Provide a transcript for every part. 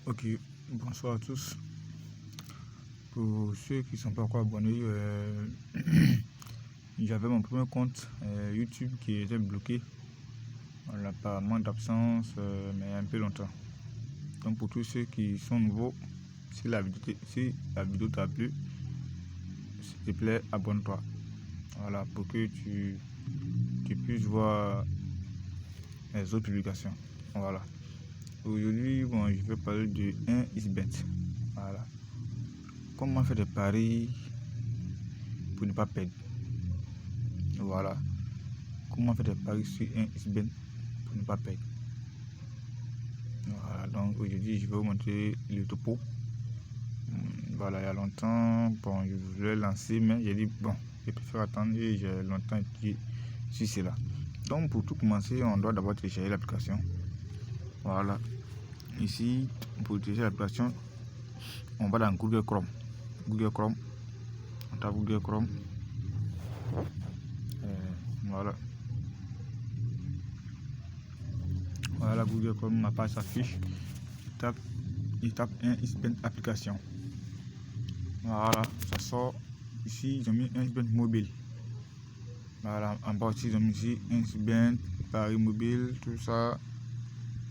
Ok, bonsoir à tous. Pour ceux qui ne sont pas encore abonnés, j'avais mon premier compte YouTube qui était bloqué. Voilà, par manque d'absence, mais un peu longtemps. Donc pour tous ceux qui sont nouveaux, si la vidéo t'a plu, s'il te plaît, abonne-toi. Voilà, pour que tu puisses voir les autres publications. Voilà. Aujourd'hui, je vais parler de 1xBet. Voilà. Comment faire des paris pour ne pas perdre. Voilà. Comment faire des paris sur 1xBet pour ne pas perdre. Voilà, donc aujourd'hui je vais vous montrer le topo. Voilà, il y a longtemps, je voulais lancer, mais j'ai dit je préfère attendre et j'ai longtemps étudié sur cela. Donc pour tout commencer, on doit d'abord télécharger l'application. Voilà. Ici, pour télécharger l'application, on va dans Google Chrome. On tape Google Chrome. Voilà. Voilà, Google Chrome, ma page s'affiche. Il tape 1xBet application. Voilà, ça sort. Ici, ils ont mis 1xBet mobile. Voilà, en bas aussi, ils ont mis ici 1xBet, Paris mobile, tout ça.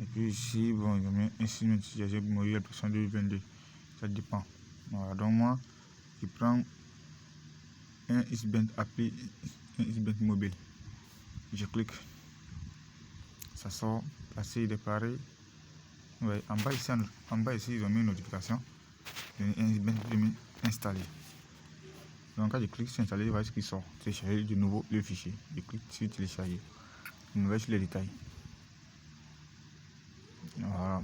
Et puis ici, ils ont mis 1xBet j'ai mobile, l'application 2022. Ça dépend. Voilà, donc moi, je prends 1xBet appli, 1xBet mobile. Je clique. Ça sort, passer des paris. Ouais, en bas ici, ils ont mis une notification. 1xBet installé. Donc quand je clique sur installer, voilà ce qui sort. Télécharger de nouveau le fichier. Je clique sur télécharger. Je me vais sur les détails. Voilà.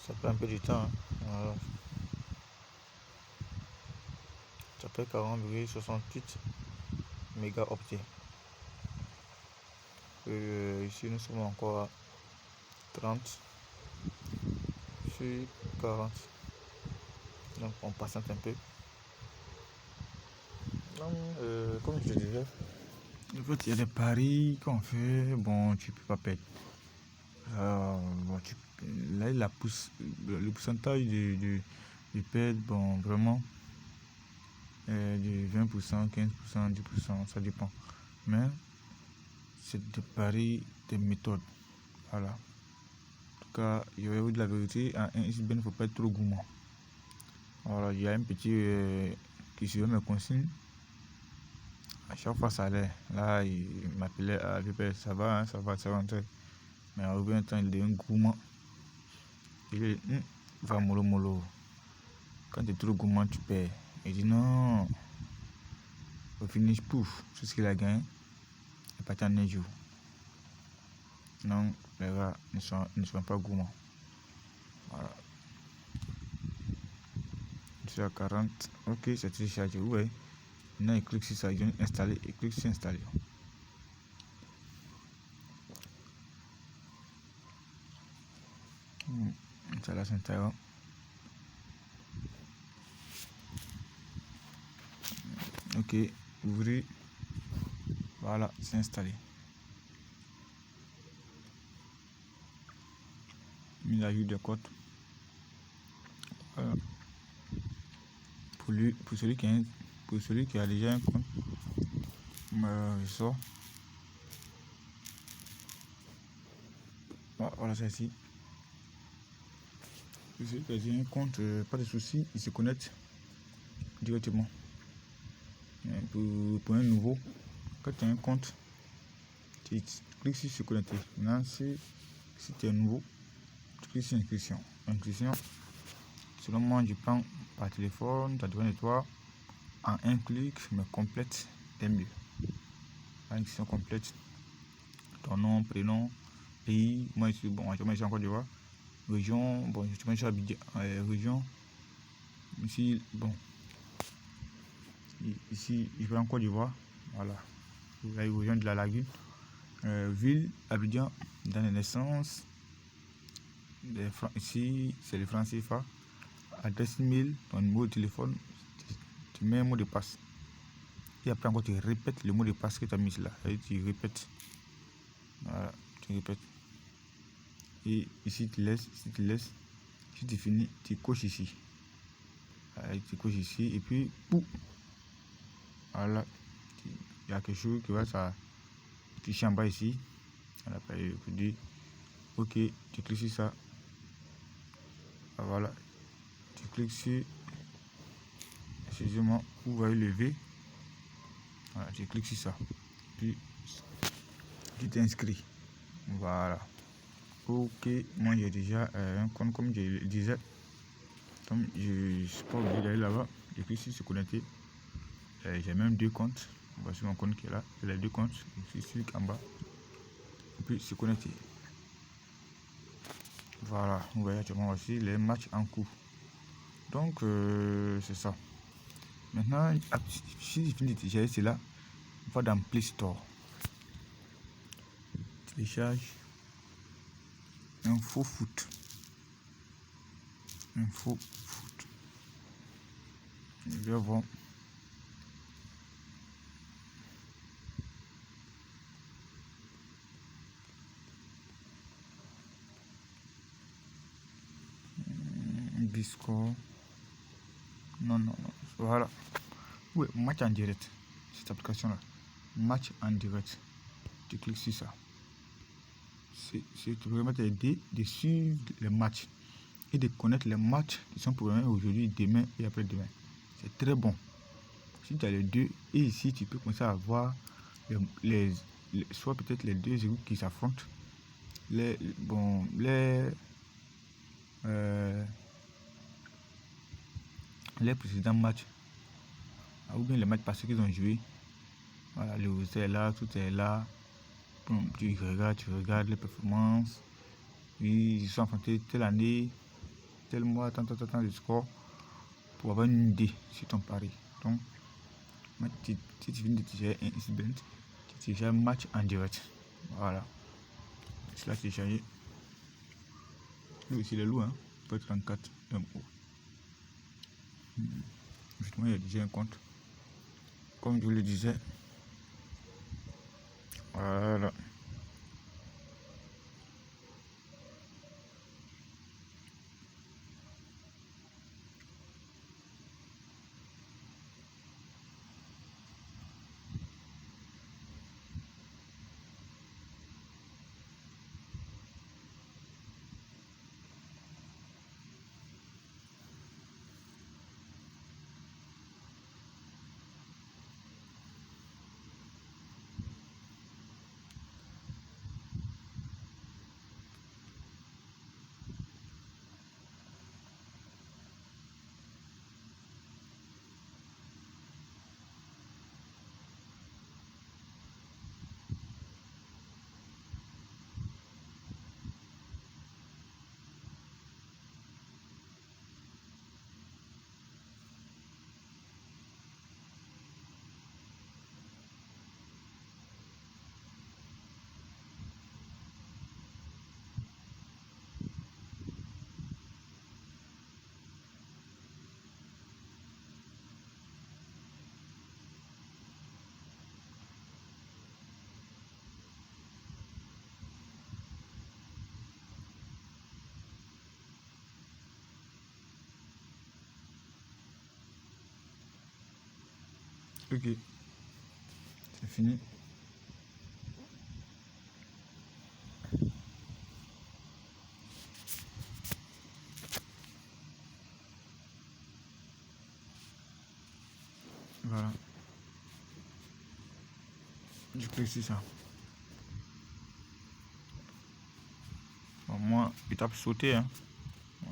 Ça prend un peu de temps. Voilà. Ça fait 40,68 mégaoctets. ici nous sommes encore à 30 sur 40. Donc on patiente un peu. Donc, comme je disais, en fait, il y a des paris qu'on fait, bon, tu peux pas perdre. Bon, là, le pourcentage de perdre, bon, vraiment, de 20%, 15%, 10%, ça dépend. Mais c'est des paris, des méthodes. Voilà. En tout cas, il y aurait eu de la vérité. En il ne faut pas être trop gourmand. Voilà, il y a un petit qui suivait mes consignes. À chaque fois, ça allait. Là, il m'appelait à VP, ça va, hein, ça va, ça va. Mais au bout d'un temps, il devient gourmand. Il dit, va mollo mollo. Quand tu es trop gourmand, tu perds. Il dit, non. Au finish, pouf, tout ce qu'il a gagné est parti en un jour. Non, les gars ne sont pas gourmands. Voilà. Je suis à 40. Ok, c'est téléchargé. Ouais. Maintenant, il clique sur ça. Il vient installer. Il clique sur installer. Ça là, s'intègre. Ok, ouvrir. Voilà, c'est installé. Mise à jour des codes. Voilà. Pour celui qui a déjà un compte, je sors. Voilà, c'est ici. Pour celui qui a déjà un compte, pas de souci, il se connecte directement. Pour un nouveau, quand tu as un compte, tu cliques sur se connecter. Maintenant, si tu es nouveau, tu cliques sur inscription. Inscription, selon moi, je prends par téléphone, ça dépend de toi. En un clic, mais complète, c'est mieux. Inscription complète. Ton nom, prénom, pays. Moi, ici, bon, je suis en Côte d'Ivoire. Région, bon, je suis Abidjan. Région, ici, bon. Ici, je vais en Côte d'Ivoire. Voilà. Vous avez région de la Lagune. Ville, Abidjan, dans les naissances. Ici, c'est le franc CFA. Adresse email, ton numéro de téléphone. Tu mets un mot de passe. Et après encore, tu répètes le mot de passe que tu as mis là. Et tu répètes. Voilà, tu répètes. Et ici, tu laisses. Si tu finis, tu coches ici. Voilà, tu coches ici. Et puis, pouf. Voilà. Il y a quelque chose qui va ça. Tu chies en bas ici. Voilà, tu dis, ok, tu cliques sur ça. Voilà. Tu cliques sur. Excusez-moi, vous voyez le V. Voilà, tu cliques sur ça. Puis, tu t'inscris. Voilà. Ok, moi j'ai déjà un compte, comme je le disais. Comme je ne suis pas obligé d'aller là-bas, je clique sur se connecter. J'ai même deux comptes. Voici mon compte qui est là. J'ai les deux comptes. Je clique en bas. Et puis se connecter. Voilà, vous voyez actuellement voici les matchs en cours. Donc c'est ça. Maintenant, si je finis de télécharger cela, on va dans Play Store. Télécharge Info Foot. Info Foot. Je vais voir. Discord. Non. Voilà. Oui, match en direct. Cette application là. Match en direct. Tu cliques sur ça. C'est vraiment t'aider de suivre les matchs et de connaître les matchs qui sont programmés aujourd'hui, demain et après-demain. C'est très bon. Si tu as les deux, et ici tu peux commencer à voir soit peut-être les deux équipes qui s'affrontent, les précédents matchs, ou bien les matchs passés qu'ils ont joué. Voilà, le résultat est là, tout est là. Tu regardes les performances. Oui, ils sont affrontés telle année, tel mois, tant de score, pour avoir une idée sur ton pari. Donc, si tu viens de télécharger un incident, tu télécharges un match en direct. Voilà. Cela c'est chargé. Lui aussi, les loups, hein. Peut 34 MO. Justement, il y a déjà un compte. Comme je le disais. Voilà. Ok. C'est fini. Voilà. Je clique sur ça. Bon, moi, étape sauter. Hein.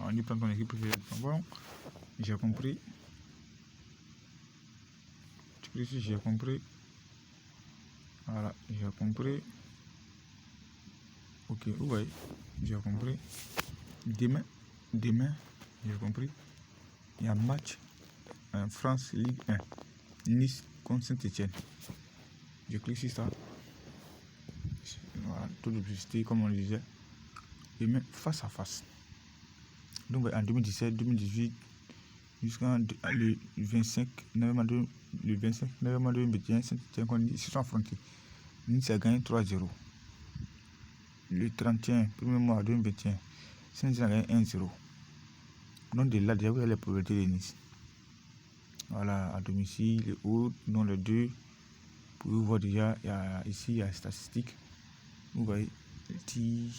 On dit pas ton équipe préférée. Bon, j'ai compris. Tu cliques sur j'ai compris. Voilà, j'ai compris. Ok, ouais, j'ai compris. Demain, j'ai compris. Il y a un match en France Ligue 1. Nice contre Saint-Etienne. Je clique sur ça. Voilà, tout de publicité, comme on le disait. Et même face à face. Donc en 2017, 2018, jusqu'en le 25 novembre 2021, Saint-Etienne contre Nice, ils se sont affrontés. Nice a gagné 3-0. Le 31, premier mois 2021, Saint-Etienne a gagné 1-0. Donc de là, déjà, vous avez les probabilités de Nice. Voilà, à domicile et autres, dans les deux. Vous pouvez voir déjà, ici, il y a statistiques. Vous voyez, tir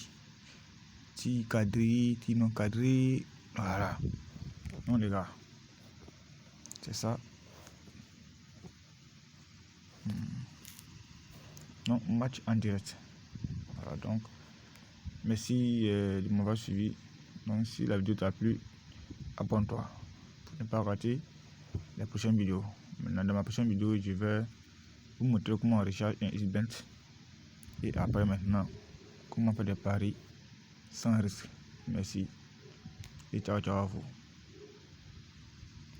cadré, tir non cadré. Voilà. Non, les gars. C'est ça. Non, match en direct. Voilà, donc, merci de m'avoir suivi. Donc, si la vidéo t'a plu, abonne-toi pour ne pas rater la prochaine vidéo. Maintenant, dans ma prochaine vidéo, je vais vous montrer comment on recharge un Xbent. Et après, maintenant, comment faire des paris sans risque. Merci. Et ciao, ciao à vous.